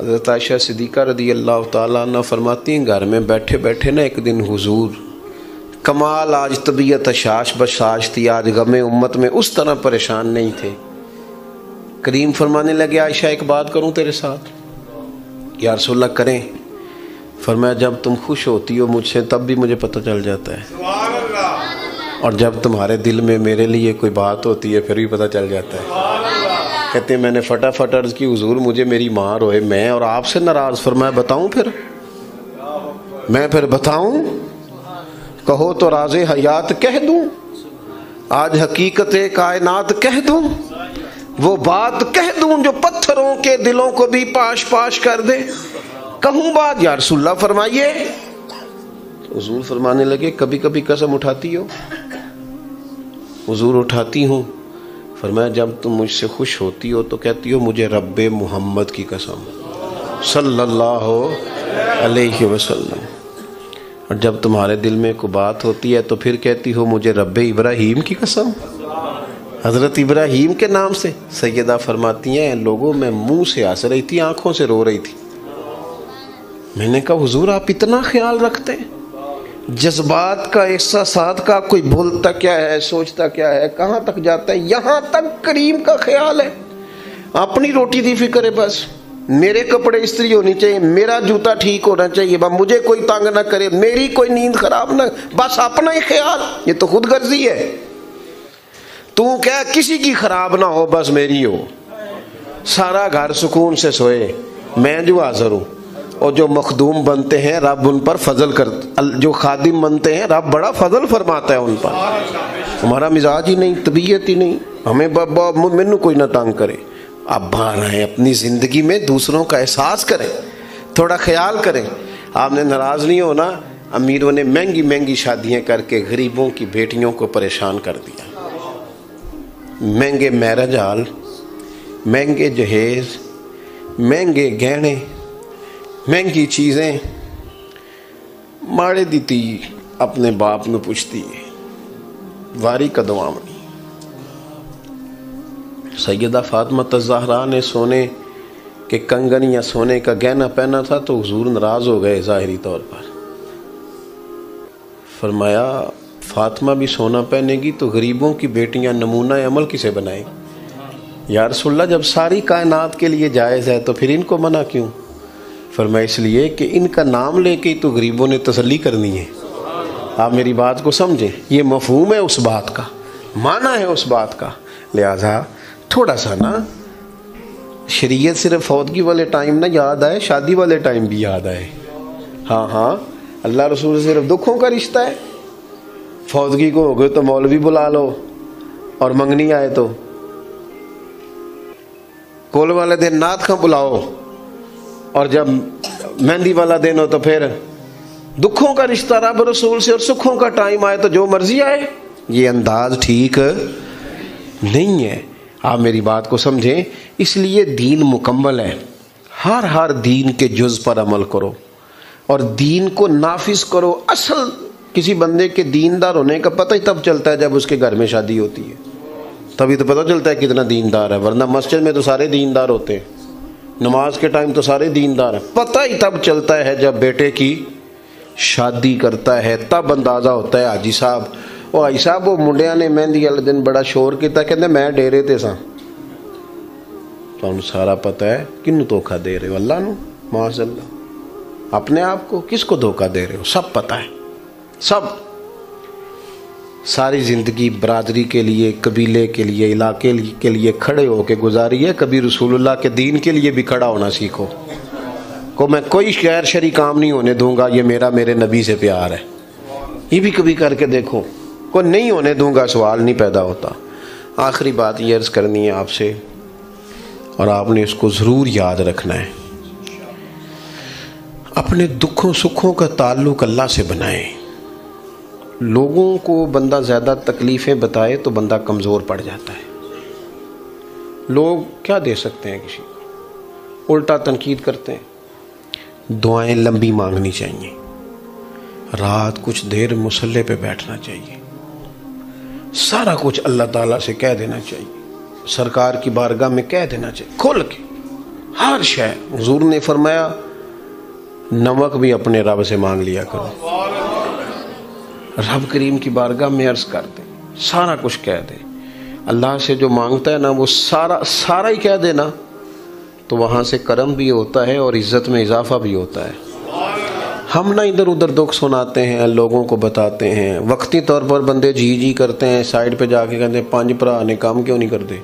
حضرت عائشہ صدیقہ رضی اللہ تعالیٰ عنہ فرماتی ہیں گھر میں بیٹھے بیٹھے نا ایک دن حضور کمال، آج طبیعت اشاش بشاش تھی، آج غم امت میں اس طرح پریشان نہیں تھے. کریم فرمانے لگے عائشہ ایک بات کروں تیرے ساتھ؟ یا رسول اللہ کریں. فرمایا جب تم خوش ہوتی ہو مجھ سے تب بھی مجھے پتہ چل جاتا ہے، اور جب تمہارے دل میں میرے لیے کوئی بات ہوتی ہے پھر بھی پتہ چل جاتا ہے. کہتے ہیں میں نے فٹافٹ عرض کی حضور مجھے میری ماں روئے میں اور آپ سے ناراض. فرمایا بتاؤں پھر؟ میں پھر بتاؤں؟ کہو تو راز حیات کہہ دوں، آج حقیقت کائنات کہہ دوں، وہ بات کہہ دوں جو پتھروں کے دلوں کو بھی پاش پاش کر دے. کہوں بات یا رسول اللہ فرمائیے. حضور فرمانے لگے کبھی کبھی قسم اٹھاتی ہو؟ حضور اٹھاتی ہوں. فرمایا جب تم مجھ سے خوش ہوتی ہو تو کہتی ہو مجھے رب محمد کی قسم صلی اللہ علیہ وسلم، اور جب تمہارے دل میں کوئی بات ہوتی ہے تو پھر کہتی ہو مجھے رب ابراہیم کی قسم، حضرت ابراہیم کے نام سے. سیدہ فرماتی ہیں لوگوں میں منہ سے ہنس رہی تھی آنکھوں سے رو رہی تھی. میں نے کہا حضور آپ اتنا خیال رکھتے ہیں؟ جذبات کا، احساسات کا کوئی بھولتا کیا ہے، سوچتا کیا ہے، کہاں تک جاتا ہے. یہاں تک کریم کا خیال ہے. اپنی روٹی دی فکر ہے، بس میرے کپڑے استری ہونی چاہیے، میرا جوتا ٹھیک ہونا چاہیے، مجھے کوئی تنگ نہ کرے، میری کوئی نیند خراب نہ، بس اپنا ہی خیال. یہ تو خود غرضی ہے. تو کیا کسی کی خراب نہ ہو بس میری ہو، سارا گھر سکون سے سوئے، میں جو حاضر ہوں. اور جو مخدوم بنتے ہیں رب ان پر فضل کر، جو خادم بنتے ہیں رب بڑا فضل فرماتا ہے ان پر. ہمارا مزاج ہی نہیں، طبیعت ہی نہیں، ہمیں مینو کوئی نہ تنگ کرے. آپ باہر آئیں، اپنی زندگی میں دوسروں کا احساس کریں، تھوڑا خیال کریں. آپ نے ناراض نہیں ہونا. امیروں نے مہنگی مہنگی شادیاں کر کے غریبوں کی بیٹیوں کو پریشان کر دیا. مہنگے میرج ہال، مہنگے جہیز، مہنگے گہنے، مہنگی چیزیں. ماڑے دیتی اپنے باپ نے پوچھتی واری کدوامنی. سیدہ فاطمہ الزہرا نے سونے کے کنگن یا سونے کا گہنا پہنا تھا تو حضور ناراض ہو گئے ظاہری طور پر. فرمایا فاطمہ بھی سونا پہنے گی تو غریبوں کی بیٹیاں نمونہ عمل کسے بنائیں؟ یا رسول اللہ جب ساری کائنات کے لیے جائز ہے تو پھر ان کو منع کیوں؟ فرمایا اس لیے کہ ان کا نام لے کے تو غریبوں نے تسلی کرنی ہے. آپ میری بات کو سمجھیں، یہ مفہوم ہے اس بات کا، معنی ہے اس بات کا. لہذا تھوڑا سا نا شریعت صرف فوتگی والے ٹائم نہ یاد آئے، شادی والے ٹائم بھی یاد آئے. ہاں اللہ رسول صرف دکھوں کا رشتہ ہے. فوتگی کو ہو گئے تو مولوی بلا لو، اور منگنی آئے تو کول والے دن نعت خاں بلاؤ، اور جب مہندی والا دن ہو تو پھر دکھوں کا رشتہ رب رسول سے، اور سکھوں کا ٹائم آئے تو جو مرضی آئے. یہ انداز ٹھیک نہیں ہے. آپ میری بات کو سمجھیں. اس لیے دین مکمل ہے. ہر دین کے جز پر عمل کرو اور دین کو نافذ کرو. اصل کسی بندے کے دیندار ہونے کا پتہ ہی تب چلتا ہے جب اس کے گھر میں شادی ہوتی ہے، تبھی تو پتہ چلتا ہے کتنا دیندار ہے. ورنہ مسجد میں تو سارے دیندار ہوتے ہیں، نماز کے ٹائم تو سارے دیندار ہیں. پتہ ہی تب چلتا ہے جب بیٹے کی شادی کرتا ہے، تب اندازہ ہوتا ہے. حاجی صاحب وہ حاجی صاحب وہ منڈیاں نے مہندی والے دن بڑا شور کیتا، کہتے میں ڈیرے تے ساں. تو انہوں سارا پتہ ہے کنوں دھوکہ دے رہے ہو؟ اللہ نو، معاذ اللہ. اپنے آپ کو کس کو دھوکہ دے رہے ہو؟ سب پتہ ہے، سب. ساری زندگی برادری کے لیے، قبیلے کے لیے، علاقے کے لیے کھڑے ہو کے گزاری ہے. کبھی رسول اللہ کے دین کے لیے بھی کھڑا ہونا سیکھو. کو میں کوئی غیر شرعی کام نہیں ہونے دوں گا، یہ میرے نبی سے پیار ہے. یہ بھی کبھی کر کے دیکھو. کو نہیں ہونے دوں گا، سوال نہیں پیدا ہوتا. آخری بات یہ عرض کرنی ہے آپ سے، اور آپ نے اس کو ضرور یاد رکھنا ہے. اپنے دکھوں سکھوں کا تعلق اللہ سے بنائیں. لوگوں کو بندہ زیادہ تکلیفیں بتائے تو بندہ کمزور پڑ جاتا ہے. لوگ کیا دے سکتے ہیں کسی کو؟ الٹا تنقید کرتے ہیں. دعائیں لمبی مانگنی چاہیے. رات کچھ دیر مصلی پہ بیٹھنا چاہیے. سارا کچھ اللہ تعالیٰ سے کہہ دینا چاہیے. سرکار کی بارگاہ میں کہہ دینا چاہیے کھول کے. ہر شے حضور نے فرمایا نمک بھی اپنے رب سے مانگ لیا کرو، رب کریم کی بارگاہ میں عرض کر دے، سارا کچھ کہہ دے۔ اللہ سے جو مانگتا ہے نا وہ سارا ہی کہہ دے نا، تو وہاں سے کرم بھی ہوتا ہے اور عزت میں اضافہ بھی ہوتا ہے۔ ہم نہ ادھر ادھر دکھ سناتے ہیں، لوگوں کو بتاتے ہیں، وقتی طور پر بندے جی کرتے ہیں، سائڈ پہ جا کے کہتے ہیں 5 بھرا نے کام کیوں نہیں کرتے،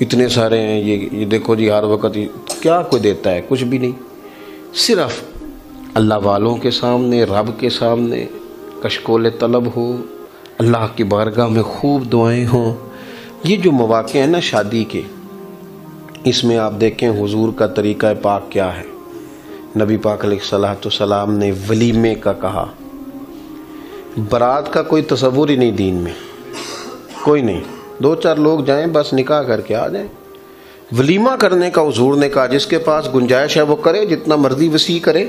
اتنے سارے ہیں، یہ دیکھو جی ہر وقت کیا کوئی دیتا ہے، کچھ بھی نہیں۔ صرف اللہ والوں کے سامنے، رب کے سامنے کشکول طلب ہو، اللہ کی بارگاہ میں خوب دعائیں ہوں۔ یہ جو مواقع ہیں نا شادی کے، اس میں آپ دیکھیں حضور کا طریقہ پاک کیا ہے۔ نبی پاک علیہ الصلوۃ والسلام نے ولیمے کا کہا، برات کا کوئی تصور ہی نہیں دین میں، کوئی نہیں، 2-4 لوگ جائیں بس نکاح کر کے آ جائیں۔ ولیمہ کرنے کا حضور نے کہا جس کے پاس گنجائش ہے وہ کرے، جتنا مرضی وسیع کرے،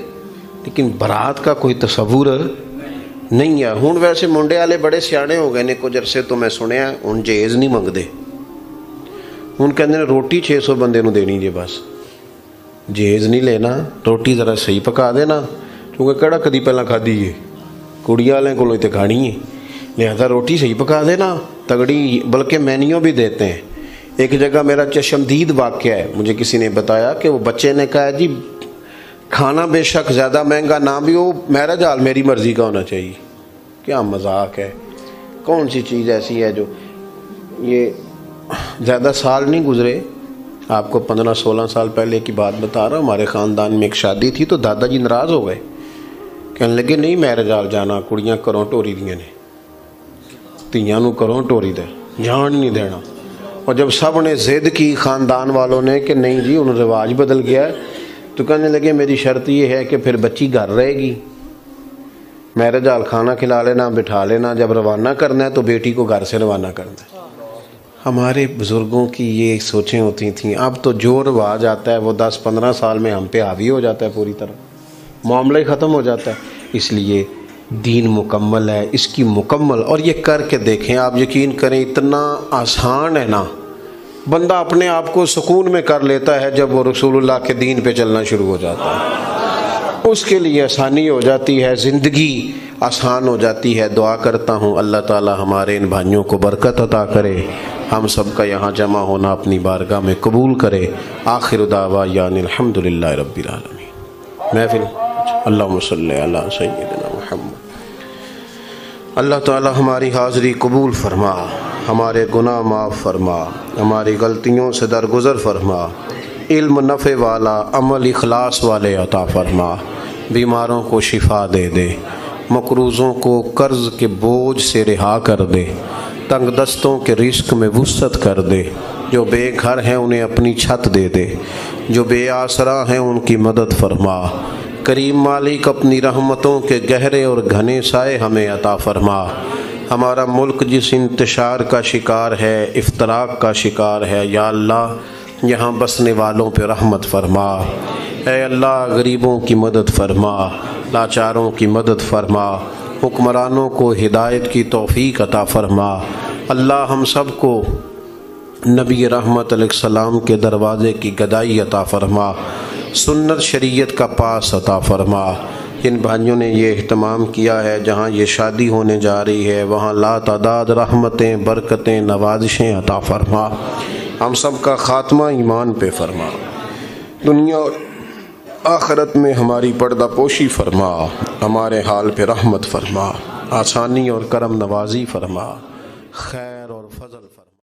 لیکن برات کا کوئی تصور نہیں ہے۔ ہوں ویسے منڈے والے بڑے سیانے ہو گئے نے، کچھ عرصے تو میں سنیا ہوں جہیز نہیں منگتے، ہوں کہتے ہیں روٹی 600 بندے نو دینی جی، بس جہیز نہیں لینا، روٹی ذرا صحیح پکا دینا، کیونکہ کہڑا کدی پہلا کھادی ہے، کڑی والے کو تے کھانی ہے، لہذا روٹی صحیح پکا دینا تگڑی، بلکہ مینیو بھی دیتے ہیں۔ ایک جگہ میرا چشمدید واقعہ ہے، مجھے کسی نے بتایا کہ وہ بچے نے کہا جی کھانا بے شک زیادہ مہنگا نہ بھی ہو، میرج حال میری مرضی کا ہونا چاہیے۔ کیا مذاق ہے، کون سی چیز ایسی ہے جو، یہ زیادہ سال نہیں گزرے، آپ کو 15-16 سال پہلے کی بات بتا رہا ہوں، ہمارے خاندان میں ایک شادی تھی تو دادا جی ناراض ہو گئے، کہنے لگے نہیں میرج حال جانا، کڑیاں کروں ٹوری دیاں نے، تیاں نو کروں ٹوری دے، جان نہیں دینا۔ اور جب سب نے ضد کی خاندان والوں نے کہ نہیں جی انہوں رواج بدل گیا ہے، تو کہنے لگے میری شرط یہ ہے کہ پھر بچی گھر رہے گی، میرج حال کھانا کھلا لینا، بٹھا لینا، جب روانہ کرنا ہے تو بیٹی کو گھر سے روانہ کرنا ہے۔ ہمارے بزرگوں کی یہ سوچیں ہوتی تھیں، اب تو جو رواج آتا ہے وہ 10-15 سال میں ہم پہ حاوی ہو جاتا ہے، پوری طرح معاملہ ہی ختم ہو جاتا ہے۔ اس لیے دین مکمل ہے، اس کی مکمل، اور یہ کر کے دیکھیں، آپ یقین کریں اتنا آسان ہے نا، بندہ اپنے آپ کو سکون میں کر لیتا ہے جب وہ رسول اللہ کے دین پہ چلنا شروع ہو جاتا ہے، اس کے لیے آسانی ہو جاتی ہے، زندگی آسان ہو جاتی ہے۔ دعا کرتا ہوں اللہ تعالی ہمارے ان بھائیوں کو برکت عطا کرے، ہم سب کا یہاں جمع ہونا اپنی بارگاہ میں قبول کرے۔ آخر دعوانا الحمدللہ رب العالمین۔ محفل اللہم صلی علی سیدنا محمد۔ اللہ تعالی ہماری حاضری قبول فرما، ہمارے گناہ معاف فرما، ہماری غلطیوں سے درگزر فرما، علم نفع والا، عمل اخلاص والے عطا فرما، بیماروں کو شفا دے دے، مقروضوں کو قرض کے بوجھ سے رہا کر دے، تنگ دستوں کے رزق میں وسعت کر دے، جو بے گھر ہیں انہیں اپنی چھت دے دے، جو بے آسرا ہیں ان کی مدد فرما۔ کریم مالک اپنی رحمتوں کے گہرے اور گھنے سائے ہمیں عطا فرما۔ ہمارا ملک جس انتشار کا شکار ہے، افتراق کا شکار ہے، یا اللہ یہاں بسنے والوں پہ رحمت فرما۔ اے اللہ غریبوں کی مدد فرما، لاچاروں کی مدد فرما، حکمرانوں کو ہدایت کی توفیق عطا فرما۔ اللہ ہم سب کو نبی رحمت علیہ السلام کے دروازے کی گدائی عطا فرما، سنت شریعت کا پاس عطا فرما۔ جن بھائیوں نے یہ اہتمام کیا ہے، جہاں یہ شادی ہونے جا رہی ہے وہاں لا تعداد رحمتیں، برکتیں، نوازشیں عطا فرما۔ ہم سب کا خاتمہ ایمان پہ فرما، دنیا اور آخرت میں ہماری پردہ پوشی فرما، ہمارے حال پہ رحمت فرما، آسانی اور کرم نوازی فرما، خیر اور فضل فرما۔